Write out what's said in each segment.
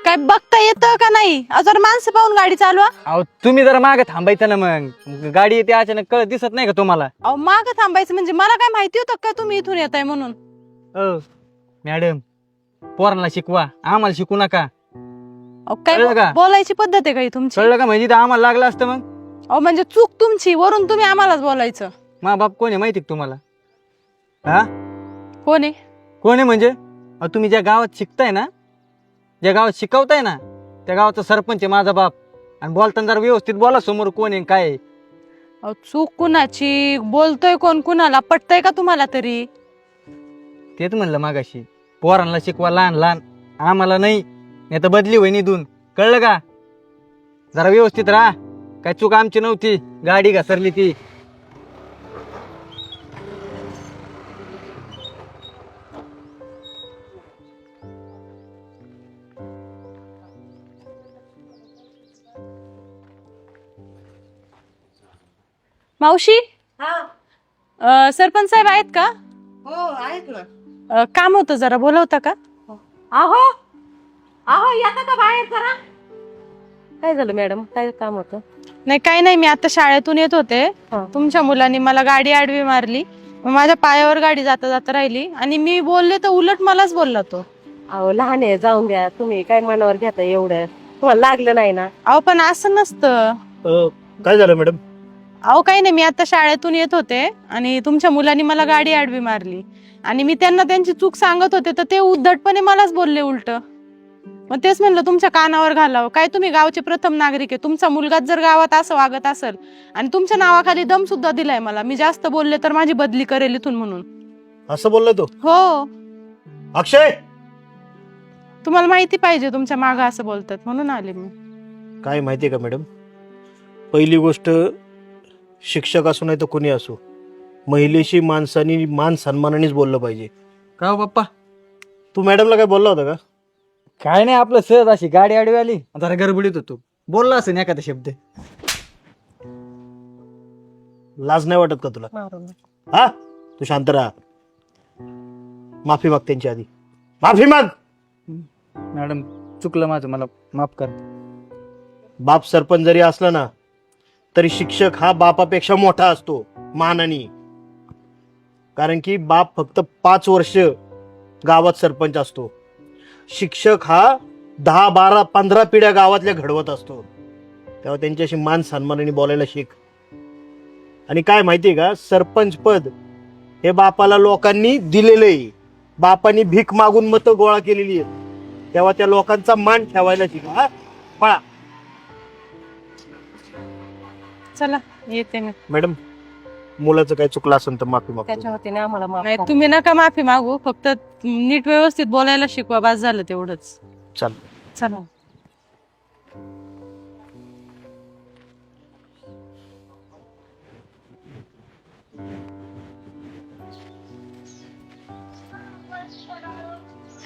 काय बघता येतं का नाही? अजून माणसं पाहून गाडी चालवा. अहो तुम्ही जरा मागे थांबायचं ना, मग गाडी येते अचानक, कळत दिसत नाही का तुम्हाला? अहो मागं थांबायचं म्हणजे मला काय माहिती होतं का तुम्ही इथून येताय म्हणून? मॅडम, पोरांना शिकवा, आम्हाला शिकू नका. अहो काय कळलं का? बोलायची पद्धत आहे का ही तुमची? कळलं का? म्हणजे तर आम्हाला लागलं असतं मग. अहो म्हणजे चूक तुमची, वरून तुम्ही आम्हालाच बोलायचं. मा बाप कोण आहे माहिती का तुम्हाला? हा, कोण आहे? कोण आहे म्हणजे? अहो तुम्ही ज्या गावात शिकताय ना, ज्या गावात शिकवताय ना, त्या गावाचा सरपंच आहे माझा बाप. आणि बोलताना जरा व्यवस्थित बोला, समोर कोण आहे काय आहे. अहो चूक कुणाची? बोलतोय कोण कुणाला? पटतंय का तुम्हाला तरी? तेच म्हणलं मागाशी, पोरांना शिकवा लहान लहान, आम्हाला नाही. नाही तर बदली होईन इथून. कळलं का? जरा व्यवस्थित राहा. काय चूक आमची नव्हती, गाडी घसरली ती. मावशी, सरपंच साहेब आहेत का? हो आहेत ना. काम होतं, जरा बोलवता का? आहो आहो येता का बाहेर जरा? काय झालं मॅडम, काय काम होतं? नाही काही नाही, मी आता शाळेतून येत होते. हा. तुमच्या मुलांनी मला गाडी आडवी मारली. मग माझ्या पायावर गाडी जाता जाता राहिली आणि मी बोलले तर उलट मलाच बोलला तो. अहो लहान आहे, जाऊन द्या. तुम्ही काय मनावर घेता एवढं? तुम्हाला लागलं नाही ना? अहो पण असं नसतं. काय झालं मॅडम? अहो काही नाही, मी आता शाळेतून येत होते आणि तुमच्या मुलांनी मला गाडी आडवी मारली आणि मी त्यांना त्यांची चूक सांगत होते, तर ते उद्धटपणे मलाच बोलले उलट. मग तेच म्हणलं तुमच्या कानावर घालावं. काय तुम्ही गावचे प्रथम नागरिक आहे, तुमचा मुलगाच जर गावात असं वागत असेल आणि तुमच्या नावाखाली दम सुद्धा दिलाय मला, मी जास्त बोलले तर माझी बदली करेल इथून म्हणून. असं बोलला तो? हो, अक्षय, तुम्हाला माहिती पाहिजे तुमच्या मागं असं बोलतात म्हणून आले मी. काय माहितीये का मॅडम, पहिली गोष्ट, शिक्षक असो नाही तर कोणी असो, महिलेशी माणसानी मान सन्मानानेच बोललं पाहिजे. का हो बाप्पा? तू मॅडमला काय बोलला होता का? काय नाही, आपलं सहज अशी गाडी आडवी आली, जरा गडबडीत होतो, बोलला असेल एखादा शब्द. लाज नाही वाटत का तुला? मारून. हा, तू शांत राहा. माफी माग त्यांची आधी, माफी माग. मॅडम चुकलं माझं, मला माफ कर. बाप सरपंच जरी असला ना, तरी शिक्षक हा बापापेक्षा मोठा असतो मानाने. कारण की बाप फक्त 5 वर्ष गावात सरपंच असतो, शिक्षक हा 10, 12, 15 पिढ्या गावातल्या घडवत असतो. तेव्हा त्यांच्याशी मान सन्मानाने बोलायला शिक. आणि काय माहितीये का, सरपंच पद हे बापाला लोकांनी दिलेलं आहे. बापानी भीक मागून मतं गोळा केलेली आहेत. तेव्हा त्या लोकांचा मान ठेवायला शिका. हा, पळा. चला येते मी. मॅडम, मुलाचं काय चुकलं असेल तर माफी मागतो. त्याच्या वतीने आम्हाला माफ नाही करा. तुम्ही नका माफी मागू, फक्त नीट व्यवस्थित बोलायला शिकवा, बस झालं तेवढंच. चल. चला.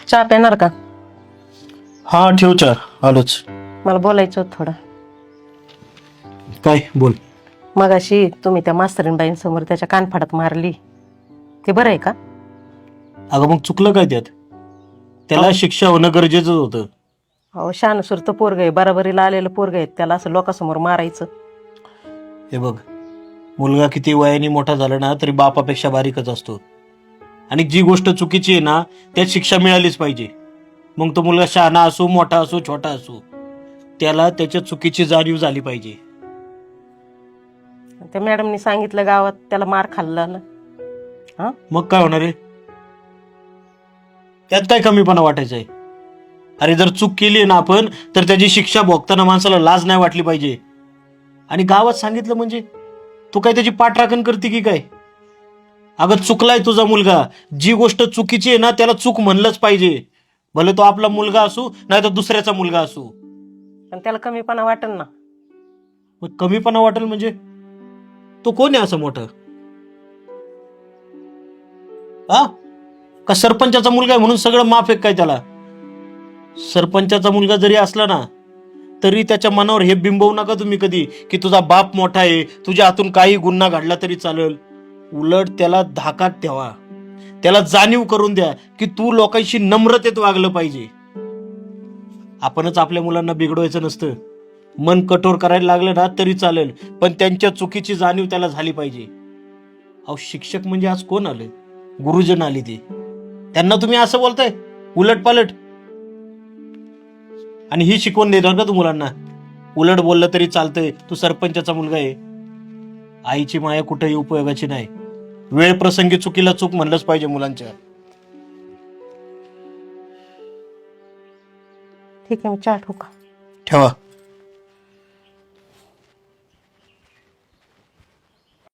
चहा पेणार का? हा ठेव चार, आलोच. मला बोलायचं होतं थोडं. काय बोल. मगाशी तुम्ही त्या मास्तरीनबाईंसमोर त्याच्या कानफाडात मारली, ते बरं आहे का? अगं मग चुकलं काय त्यात? त्याला शिक्षा होणं गरजेचं होतं. अहो शानसूर पोरग आहे, बराबरीला आलेलं पोरग आहे, त्याला असं लोकांसमोर मारायचं? हे बघ, मुलगा किती वयाने मोठा झाला ना तरी बापापेक्षा बारीकच असतो. आणि जी गोष्ट चुकीची आहे ना त्यात शिक्षा मिळालीच पाहिजे. मग तो मुलगा शहाणा असो, मोठा असो, छोटा असो, त्याला त्याच्या चुकीची जाणीव झाली पाहिजे. त्या मॅडमनी सांगितलं गावात त्याला मार खाल्ला ना. हा, मग काय होणार आहे? त्यात काय कमीपणा वाटायचं आहे? अरे जर चूक केली आहे ना आपण, तर त्याची शिक्षा भोगताना माणसाला लाज नाही वाटली पाहिजे. आणि गावात सांगितलं म्हणजे तू काय त्याची पाठराखण करते की काय? अगं चुकलाय तुझा मुलगा, जी गोष्ट चुकीची आहे ना त्याला चूक म्हणलंच पाहिजे. भले तो आपला मुलगा असू नाही तर दुसऱ्याचा मुलगा असू. पण त्याला कमीपणा वाटेल ना. मग कमीपणा वाटेल म्हणजे तो कोण आहे असं मोठं? हा, का सरपंचाचा मुलगा आहे म्हणून सगळं माफ आहे काय त्याला? सरपंचाचा मुलगा जरी असला ना तरी त्याच्या मनावर हे बिंबवू नका तुम्ही कधी की तुझा बाप मोठा आहे, तुझ्या हातून काही गुन्हा घडला तरी चालेल. उलट त्याला धाकात ठेवा, त्याला जाणीव करून द्या की तू लोकांशी नम्रतेत वागलं पाहिजे. आपणच आपल्या मुलांना बिघडवायचं नसतं. मन कठोर करायला लागलं ना तरी चालेल, पण त्यांच्या चुकीची जाणीव त्याला झाली पाहिजे. अहो शिक्षक म्हणजे आज कोण आले? गुरुजन आले ते. त्यांना तुम्ही असं बोलताय उलट पालट, आणि ही शिकवण देणार का तू मुलांना? उलट बोललं तरी चालतंय, तू सरपंचाचा मुलगा आहे. आईची माया कुठेही उपयोगाची नाही. वेळ प्रसंगी चुकीला चूक म्हणलंच पाहिजे मुलांच्या. ठीक आहे, मी चहा ठेवू का? ठेवा.